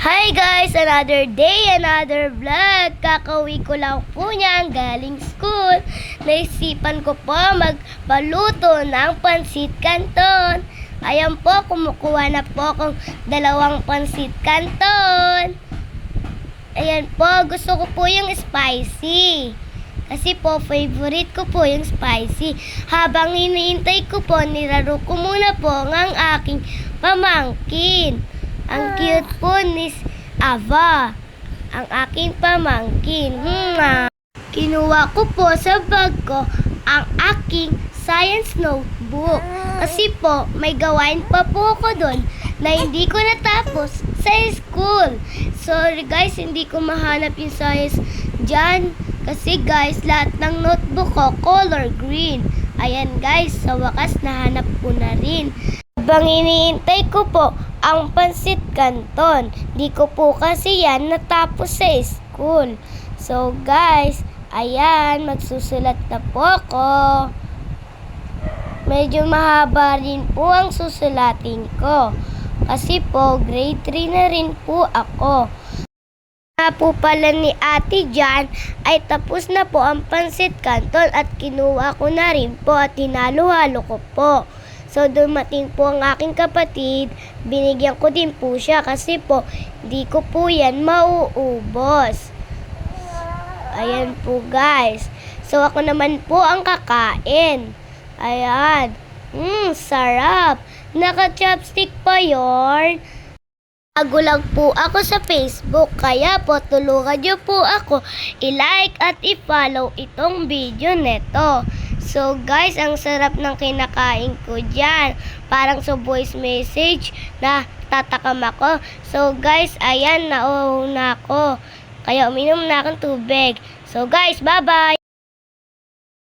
Hi guys! Another day, another vlog. Kakauwi ko lang po niyan galing school. Naisipan ko po magpaluto ng pansit canton. Ayan po, kumukuha na po akong 2 pansit canton. Ayan po, gusto ko po yung spicy. Kasi po, favorite ko po yung spicy. Habang iniintay ko po, nilaro ko muna po ng aking pamangkin. Ang cute po ni Ava, ang aking pamangkin. Kinuha ko po sa bag ko ang aking science notebook. Kasi po, may gawain pa po ako doon na hindi ko natapos sa school. Sorry guys, hindi ko mahanap yung science dyan. Kasi guys, lahat ng notebook ko color green. Ayan guys, sa wakas nahanap ko na rin. Habang iniintay ko po ang pansit canton, di ko po kasi yan natapos sa school. So guys, ayan, magsusulat na po ako. Medyo mahaba rin po ang susulatin ko. Kasi po, grade 3 na rin po ako. Na po pala ni ate dyan ay tapos na po ang pansit canton at kinuha ko na rin po at hinalo-halo ko po. So dumating po ang aking kapatid, binigyan ko din po siya kasi po di ko po yan mauubos. Ayan po guys. So ako naman po ang kakain. Ayan. Sarap. Naka-chopstick pa yon. Bago lang po ako sa Facebook, kaya po tulungan niyo po ako i-like at i-follow itong video neto. So guys, ang sarap ng kinakain ko dyan. Parang sa voice message na tatakam ako. So guys, ayan, nauuna ako. Kaya uminom na akong tubig. So guys, bye-bye!